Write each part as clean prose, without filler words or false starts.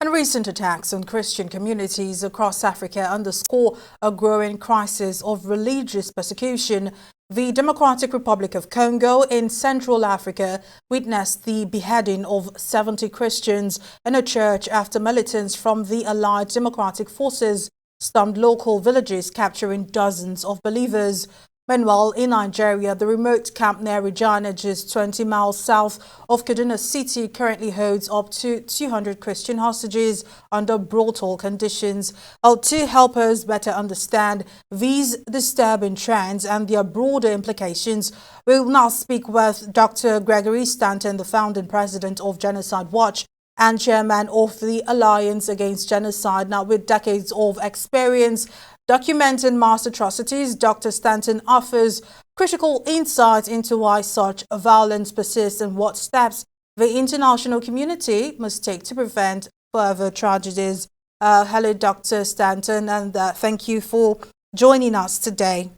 And recent attacks on Christian communities across Africa underscore a growing crisis of religious persecution. The Democratic Republic of Congo in Central Africa witnessed the beheading of 70 Christians in a church after militants from the Allied Democratic Forces stormed local villages, capturing dozens of believers. Meanwhile, in Nigeria, the remote camp near Regina, just 20 miles south of Kaduna City, currently holds up to 200 Christian hostages under brutal conditions. To help us better understand these disturbing trends and their broader implications, we will now speak with Dr. Gregory Stanton, the founding president of Genocide Watch and chairman of the Alliance Against Genocide. Now, with decades of experience documenting mass atrocities, Dr. Stanton offers critical insight into why such violence persists and what steps the international community must take to prevent further tragedies. Hello, Dr. Stanton, and thank you for joining us today.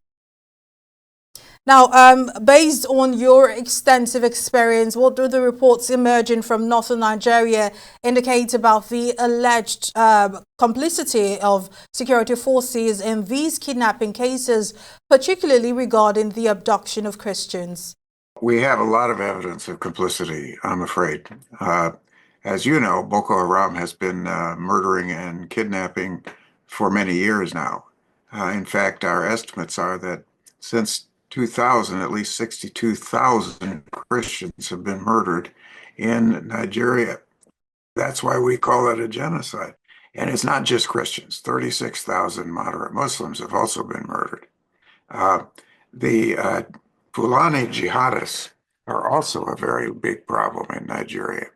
Now, based on your extensive experience, what do the reports emerging from northern Nigeria indicate about the alleged complicity of security forces in these kidnapping cases, particularly regarding the abduction of Christians? We have a lot of evidence of complicity, I'm afraid. As you know, Boko Haram has been murdering and kidnapping for many years now. In fact, our estimates are that since 2000, at least 62,000 Christians have been murdered in Nigeria. That's why we call it a genocide. And it's not just Christians. 36,000 moderate Muslims have also been murdered. The Fulani jihadists are also a very big problem in Nigeria.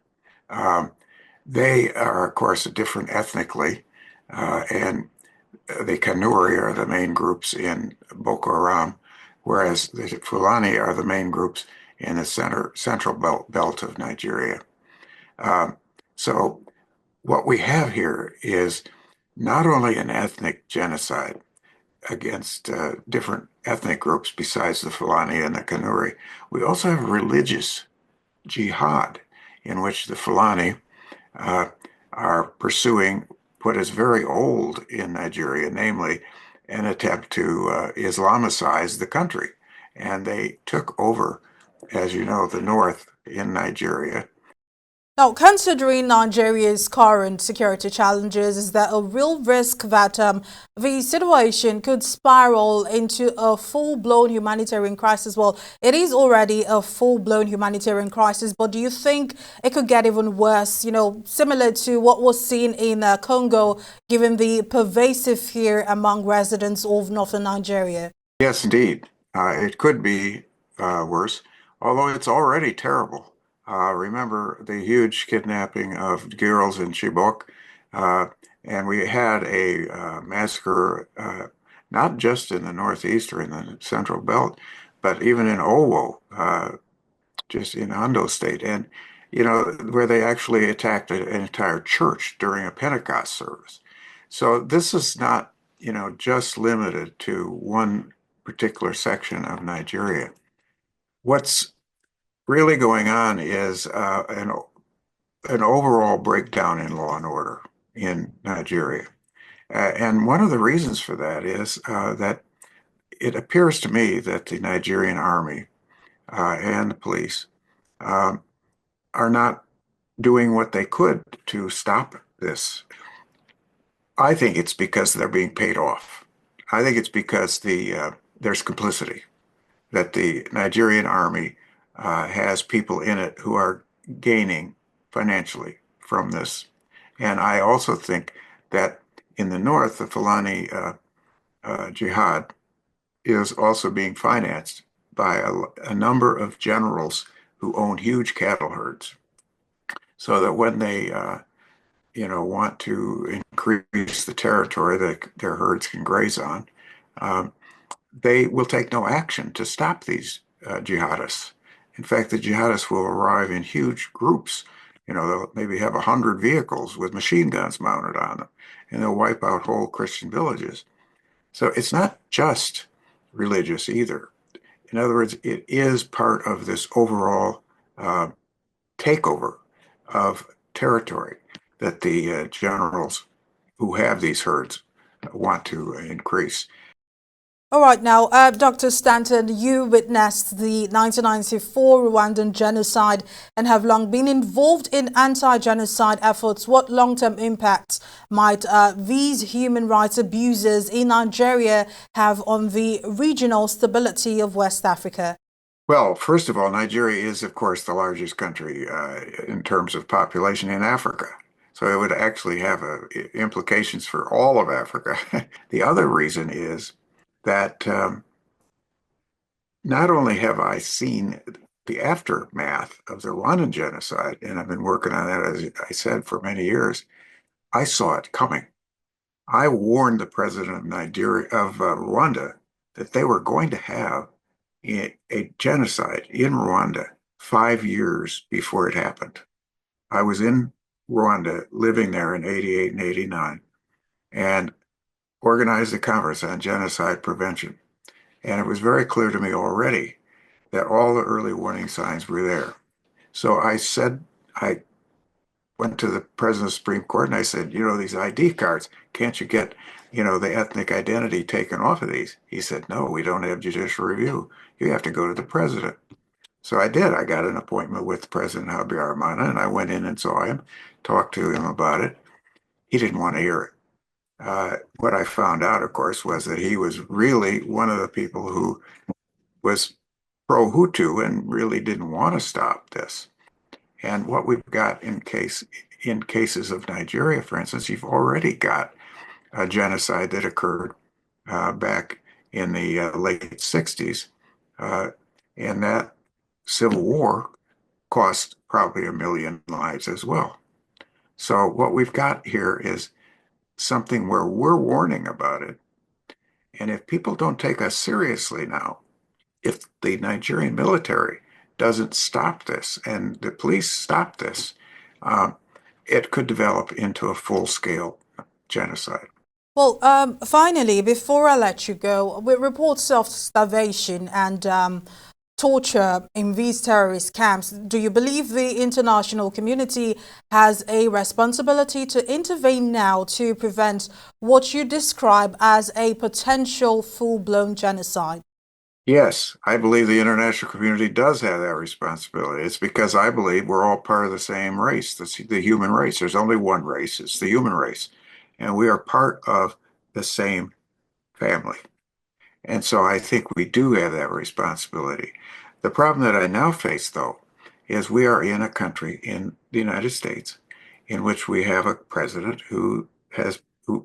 They are, of course, different ethnically, and the Kanuri are the main groups in Boko Haram, whereas the Fulani are the main groups in the central belt of Nigeria. So what we have here is not only an ethnic genocide against different ethnic groups besides the Fulani and the Kanuri, we also have religious jihad in which the Fulani are pursuing what is very old in Nigeria, namely an attempt to Islamicize the country. And they took over, as you know, the north in Nigeria. Now, considering Nigeria's current security challenges, is there a real risk that the situation could spiral into a full-blown humanitarian crisis? Well, it is already a full-blown humanitarian crisis, but do you think it could get even worse, similar to what was seen in Congo, given the pervasive fear among residents of northern Nigeria? Yes, indeed. It could be worse, although it's already terrible. Remember the huge kidnapping of girls in Chibok, and we had a massacre not just in the northeast or in the central belt, but even in Owo, just in Ondo State, and where they actually attacked an entire church during a Pentecost service. So this is not just limited to one particular section of Nigeria. What's really going on is an overall breakdown in law and order in Nigeria. And one of the reasons for that is that it appears to me that the Nigerian army and the police are not doing what they could to stop this. I think it's because they're being paid off. I think it's because there's complicity, that the Nigerian army has people in it who are gaining financially from this. And I also think that in the north, the Fulani jihad is also being financed by a number of generals who own huge cattle herds, so that when they want to increase the territory that their herds can graze on, they will take no action to stop these jihadists. In fact, the jihadists will arrive in huge groups. They'll maybe have 100 vehicles with machine guns mounted on them, and they'll wipe out whole Christian villages. So it's not just religious either. In other words, it is part of this overall takeover of territory that the generals who have these herds want to increase. All right, now, Dr. Stanton, you witnessed the 1994 Rwandan genocide and have long been involved in anti-genocide efforts. What long-term impacts might these human rights abuses in Nigeria have on the regional stability of West Africa? Well, first of all, Nigeria is, of course, the largest country in terms of population in Africa. So it would actually have implications for all of Africa. The other reason is that not only have I seen the aftermath of the Rwandan genocide, and I've been working on that, as I said, for many years, I saw it coming. I warned the president of Rwanda, that they were going to have a genocide in Rwanda 5 years before it happened. I was in Rwanda, living there in 88 and 89, and organized a conference on genocide prevention. And it was very clear to me already that all the early warning signs were there. So I went to the president of the Supreme Court and I said, these ID cards, can't you get, the ethnic identity taken off of these? He said, no, we don't have judicial review. You have to go to the president. So I did. I got an appointment with President Habyarimana, and I went in and saw him, talked to him about it. He didn't want to hear it. What I found out, of course, was that he was really one of the people who was pro-Hutu and really didn't want to stop this. And what we've got in cases of Nigeria, for instance, you've already got a genocide that occurred back in the late 60s. And that civil war cost probably 1 million lives as well. So what we've got here is something where we're warning about it. And if people don't take us seriously now, if the Nigerian military doesn't stop this and the police stop this, it could develop into a full-scale genocide. Well, finally, before I let you go, with reports of starvation and torture in these terrorist camps, do you believe the international community has a responsibility to intervene now to prevent what you describe as a potential full-blown genocide? Yes, I believe the international community does have that responsibility. It's because I believe we're all part of the same race, the human race. There's only one race, it's the human race. And we are part of the same family. And so I think we do have that responsibility. The problem that I now face, though, is we are in a country in the United States in which we have a president who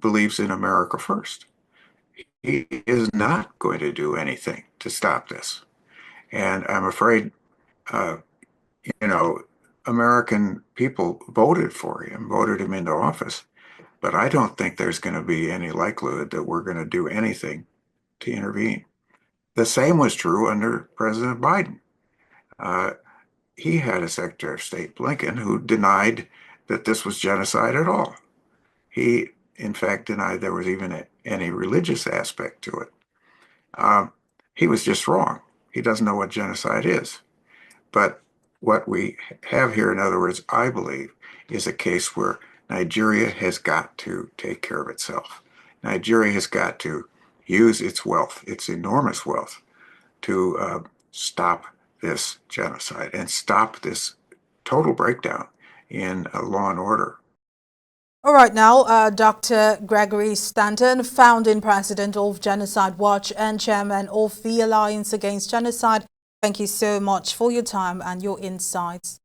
believes in America first. He is not going to do anything to stop this. And I'm afraid, American people voted for him, voted him into office. But I don't think there's going to be any likelihood that we're going to do anything to intervene. The same was true under President Biden. He had a Secretary of State, Blinken, who denied that this was genocide at all. He, in fact, denied there was even any religious aspect to it. He was just wrong. He doesn't know what genocide is. But what we have here, in other words, I believe, is a case where Nigeria has got to take care of itself. Nigeria has got to use its wealth, its enormous wealth, to stop this genocide and stop this total breakdown in law and order. All right, now, Dr. Gregory Stanton, founding president of Genocide Watch and chairman of the Alliance Against Genocide, thank you so much for your time and your insights.